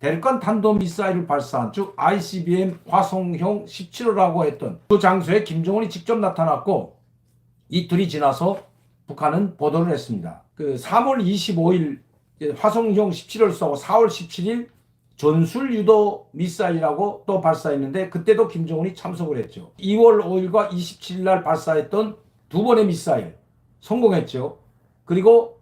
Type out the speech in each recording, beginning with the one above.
대륙간 탄도미사일을 발사한 즉 ICBM 화성형 17호라고 했던 그 장소에 김정은이 직접 나타났고 이틀이 지나서 북한은 보도를 했습니다. 그 3월 25일 화성형 17호를 쏘고 4월 17일 전술 유도 미사일이라고 또 발사했는데 그때도 김정은이 참석을 했죠. 2월 5일과 27일 날 발사했던 두 번의 미사일 성공했죠. 그리고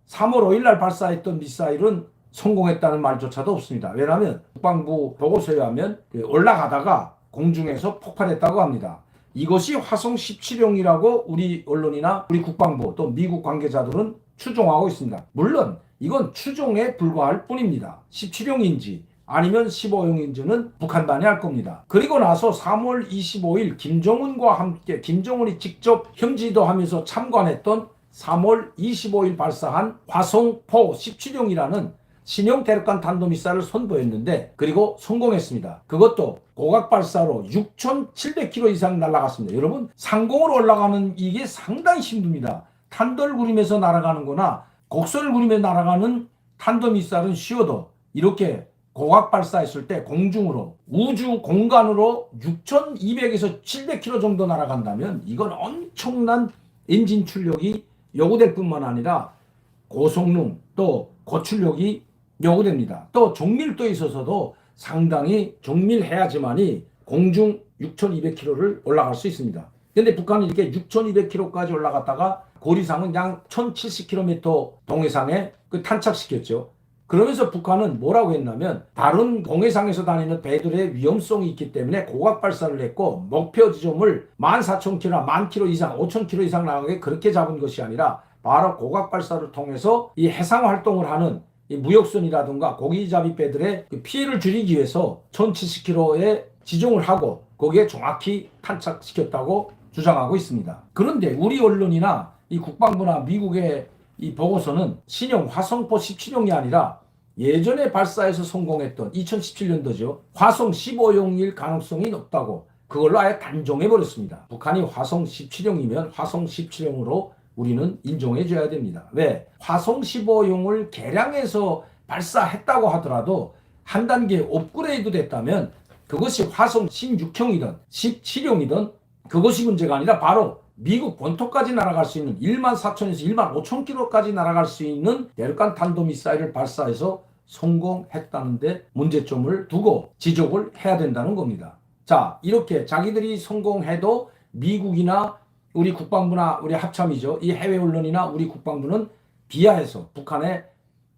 3월 5일 날 발사했던 미사일은 성공했다는 말조차도 없습니다. 왜냐하면 국방부 보고서에 의하면 올라가다가 공중에서 폭발했다고 합니다. 이것이 화성 17형이라고 우리 언론이나 우리 국방부 또 미국 관계자들은 추정하고 있습니다. 물론 이건 추정에 불과할 뿐입니다. 17형인지 아니면 15형인지는 북한만이 알 겁니다. 그리고 나서 3월 25일 김정은과 함께 김정은이 직접 현지도 하면서 참관했던 3월 25일 발사한 화성포 17형이라는 신형 대륙간 탄도미사일을 선보였는데 그리고 성공했습니다. 그것도 고각 발사로 6,700km 이상 날아갔습니다. 여러분 상공으로 올라가는 이게 상당히 힘듭니다. 탄도를 구르면서 날아가는 거나 곡선을 그리며 날아가는 탄도미사일은 쉬워도 이렇게 고각 발사했을 때 공중으로 우주 공간으로 6,200에서 700km 정도 날아간다면 이건 엄청난 엔진 출력이 요구될 뿐만 아니라 고성능 또 고출력이 요구됩니다. 또 정밀도에 있어서도 상당히 정밀해야지만이 공중 6,200km를 올라갈 수 있습니다. 근데 북한은 이렇게 6,200km까지 올라갔다가 고리상은 약 1,070km 동해상에 탄착시켰죠. 그러면서 북한은 뭐라고 했냐면 다른 동해상에서 다니는 배들의 위험성이 있기 때문에 고각 발사를 했고 목표 지점을 14,000km, 10,000km 이상, 5,000km 이상 나가게 그렇게 잡은 것이 아니라 바로 고각 발사를 통해서 이 해상 활동을 하는 이 무역선이라든가 고기잡이 배들의 피해를 줄이기 위해서 1,070km에 지정을 하고 거기에 정확히 탄착시켰다고 주장하고 있습니다. 그런데 우리 언론이나 이 국방부나 미국의 이 보고서는 신형 화성포 17형이 아니라 예전에 발사해서 성공했던 2017년도죠. 화성 15형일 가능성이 높다고 그걸로 아예 단정해버렸습니다. 북한이 화성 17형이면 화성 17형으로 우리는 인정해줘야 됩니다. 왜? 화성 15형을 개량해서 발사했다고 하더라도 한 단계 업그레이드 됐다면 그것이 화성 16형이든 17형이든 그것이 문제가 아니라 바로 미국 본토까지 날아갈 수 있는 14,000에서 15,000km까지 날아갈 수 있는 대륙간 탄도미사일을 발사해서 성공했다는데 문제점을 두고 지적을 해야 된다는 겁니다. 자, 이렇게 자기들이 성공해도 미국이나 우리 국방부나 우리 합참이죠. 이 해외 언론이나 우리 국방부는 비하해서 북한의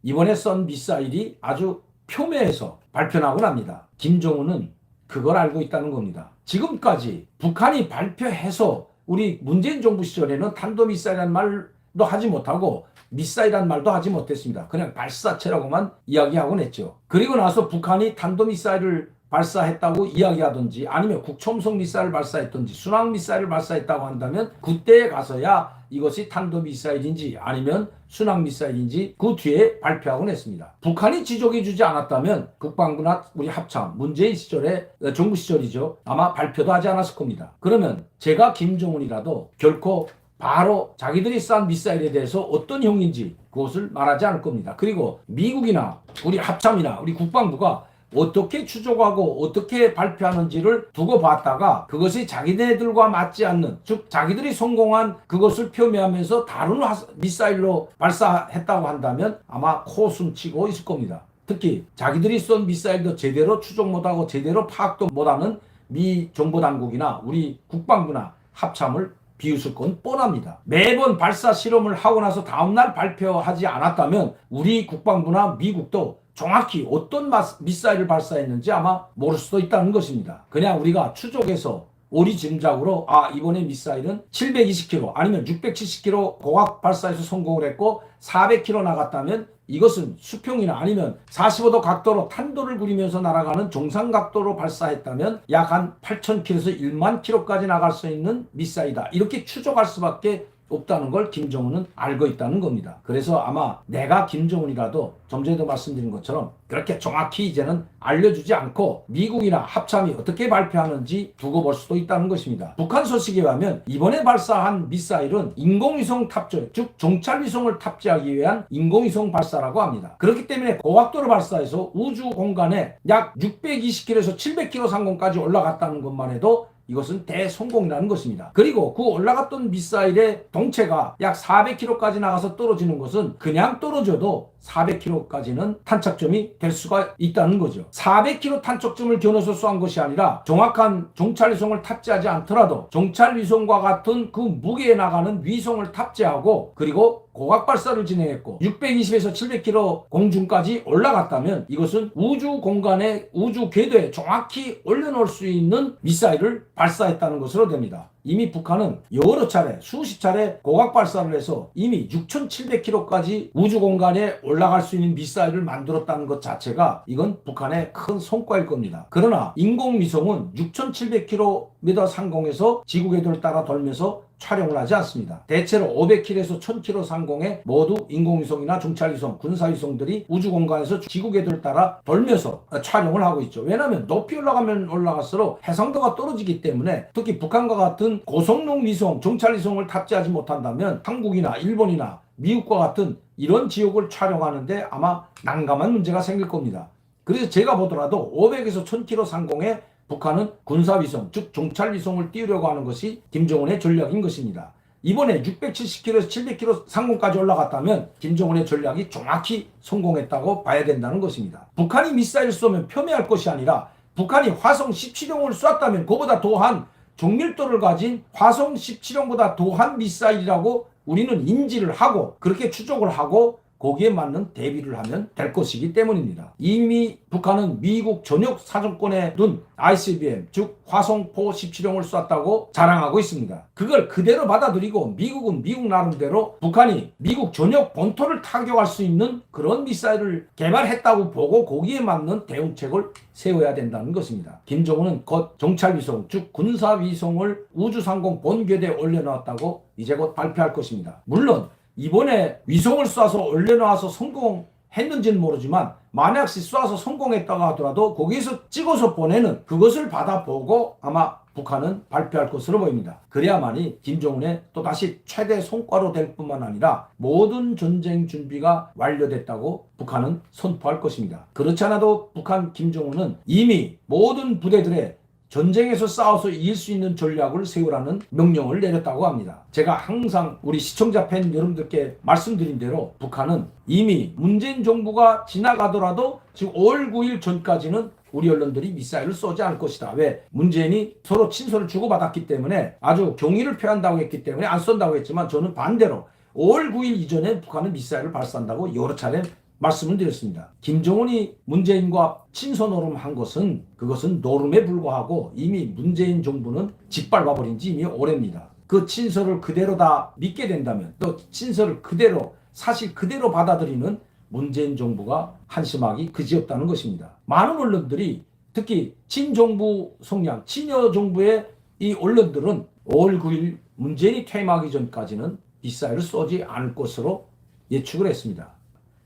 이번에 쏜 미사일이 아주 표면에서 발표나고 납니다. 김정은은 그걸 알고 있다는 겁니다. 지금까지 북한이 발표해서 우리 문재인 정부 시절에는 탄도미사일이라는 말도 하지 못하고 미사일이라는 말도 하지 못했습니다. 그냥 발사체라고만 이야기하곤 했죠. 그리고 나서 북한이 탄도미사일을 발사했다고 이야기하든지 아니면 국첨성 미사일을 발사했든지 순항 미사일을 발사했다고 한다면 그때에 가서야 이것이 탄도미사일인지 아니면 순항 미사일인지 그 뒤에 발표하곤 했습니다. 북한이 지적해주지 않았다면 국방부나 우리 합참 문재인 시절에 정부 시절이죠. 아마 발표도 하지 않았을 겁니다. 그러면 제가 김정은이라도 결코 바로 자기들이 싼 미사일에 대해서 어떤 형인지 그것을 말하지 않을 겁니다. 그리고 미국이나 우리 합참이나 우리 국방부가 어떻게 추적하고 어떻게 발표하는지를 두고 봤다가 그것이 자기네들과 맞지 않는 즉 자기들이 성공한 그것을 표명하면서 다른 미사일로 발사했다고 한다면 아마 코숨치고 있을 겁니다. 특히 자기들이 쏜 미사일도 제대로 추적 못하고 제대로 파악도 못하는 미 정보당국이나 우리 국방부나 합참을 비웃을 건 뻔합니다. 매번 발사 실험을 하고 나서 다음날 발표하지 않았다면 우리 국방부나 미국도 정확히 어떤 미사일을 발사했는지 아마 모를 수도 있다는 것입니다. 그냥 우리가 추적해서 오리짐작으로 이번에 미사일은 720km 아니면 670km 고각 발사해서 성공을 했고 400km 나갔다면 이것은 수평이나 아니면 45도 각도로 탄도를 그리면서 날아가는 정상 각도로 발사했다면 약 한 8,000km에서 1만 km까지 나갈 수 있는 미사일이다. 이렇게 추적할 수밖에 없다는 걸 김정은은 알고 있다는 겁니다. 그래서 아마 내가 김정은이라도 좀 전에도 말씀드린 것처럼 그렇게 정확히 이제는 알려주지 않고 미국이나 합참이 어떻게 발표하는지 두고 볼 수도 있다는 것입니다. 북한 소식에 의하면 이번에 발사한 미사일은 인공위성 탑재, 즉 종찰위성을 탑재하기 위한 인공위성 발사라고 합니다. 그렇기 때문에 고각도로 발사해서 우주 공간에 약 620km에서 700km 상공까지 올라갔다는 것만 해도 이것은 대성공이라는 것입니다. 그리고 그 올라갔던 미사일의 동체가 약 400km까지 나가서 떨어지는 것은 그냥 떨어져도 400km까지는 탄착점이 될 수가 있다는 거죠. 400km 탄착점을 겨눠서 쏘은 것이 아니라 정확한 종찰위성을 탑재하지 않더라도 종찰위성과 같은 그 무게에 나가는 위성을 탑재하고 그리고 고각 발사를 진행했고 620에서 700km 공중까지 올라갔다면 이것은 우주 공간에 우주 궤도에 정확히 올려놓을 수 있는 미사일을 발사했다는 것으로 됩니다. 이미 북한은 여러 차례 수십 차례 고각 발사를 해서 이미 6,700km까지 우주 공간에 올라갈 수 있는 미사일을 만들었다는 것 자체가 이건 북한의 큰 성과일 겁니다. 그러나 인공위성은 6,700km 상공에서 지구 궤도를 따라 돌면서 촬영을 하지 않습니다. 대체로 500km에서 1000km 상공에 모두 인공위성이나 종찰위성, 군사위성들이 우주 공간에서 지구 궤도를 따라 돌면서 촬영을 하고 있죠. 왜냐하면 높이 올라가면 올라갈수록 해상도가 떨어지기 때문에 특히 북한과 같은 고성능 위성, 종찰위성을 탑재하지 못한다면 한국이나 일본이나 미국과 같은 이런 지역을 촬영하는데 아마 난감한 문제가 생길 겁니다. 그래서 제가 보더라도 500에서 1000km 상공에 북한은 군사위성, 즉 종찰위성을 띄우려고 하는 것이 김정은의 전략인 것입니다. 이번에 670km에서 700km 상공까지 올라갔다면 김정은의 전략이 정확히 성공했다고 봐야 된다는 것입니다. 북한이 미사일을 쏘면 폄훼할 것이 아니라 북한이 화성 17형을 쐈다면 그보다 더한 정밀도를 가진 화성 17형보다 더한 미사일이라고 우리는 인지를 하고 그렇게 추적을 하고 거기에 맞는 대비를 하면 될 것이기 때문입니다. 이미 북한은 미국 전역 사정권에 둔 ICBM, 즉 화성포 17형을 쐈다고 자랑하고 있습니다. 그걸 그대로 받아들이고 미국은 미국 나름대로 북한이 미국 전역 본토를 타격할 수 있는 그런 미사일을 개발했다고 보고 거기에 맞는 대응책을 세워야 된다는 것입니다. 김정은은 곧 종찰위성, 즉 군사위성을 우주상공 본궤도에 올려놓았다고 이제 곧 발표할 것입니다. 물론 이번에 위성을 쏴서 올려놔서 성공했는지는 모르지만 만약시 쏴서 성공했다고 하더라도 거기에서 찍어서 보내는 그것을 받아보고 아마 북한은 발표할 것으로 보입니다. 그래야만이 김정은의 또다시 최대 성과로 될 뿐만 아니라 모든 전쟁 준비가 완료됐다고 북한은 선포할 것입니다. 그렇지 않아도 북한 김정은은 이미 모든 부대들의 전쟁에서 싸워서 이길 수 있는 전략을 세우라는 명령을 내렸다고 합니다. 제가 항상 우리 시청자 팬 여러분들께 말씀드린 대로 북한은 이미 문재인 정부가 지나가더라도 지금 5월 9일 전까지는 우리 언론들이 미사일을 쏘지 않을 것이다. 왜? 문재인이 서로 친서를 주고받았기 때문에 아주 경의를 표한다고 했기 때문에 안 쏜다고 했지만 저는 반대로 5월 9일 이전에 북한은 미사일을 발사한다고 여러 차례 말씀을 드렸습니다. 김정은이 문재인과 친서 노름한 것은 그것은 노름에 불과하고 이미 문재인 정부는 짓밟아버린 지 이미 오래입니다. 그 친서를 그대로 다 믿게 된다면 또 친서를 그대로 사실 그대로 받아들이는 문재인 정부가 한심하기 그지없다는 것입니다. 많은 언론들이 특히 친정부 성향, 친여 정부의 이 언론들은 5월 9일 문재인이 퇴임하기 전까지는 미사일을 쏘지 않을 것으로 예측을 했습니다.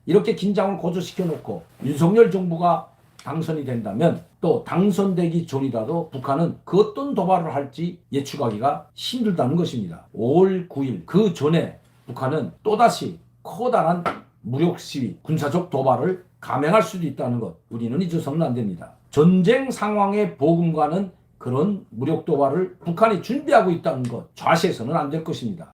이렇게 긴장을 고조시켜 놓고 윤석열 정부가 당선이 된다면 또 당선되기 전이라도 북한은 그 어떤 도발을 할지 예측하기가 힘들다는 것입니다. 5월 9일 그 전에 북한은 또다시 커다란 무력 시위, 군사적 도발을 감행할 수도 있다는 것 우리는 잊어서는 안 됩니다. 전쟁 상황에 보금가는 그런 무력 도발을 북한이 준비하고 있다는 것 좌시해서는 안 될 것입니다.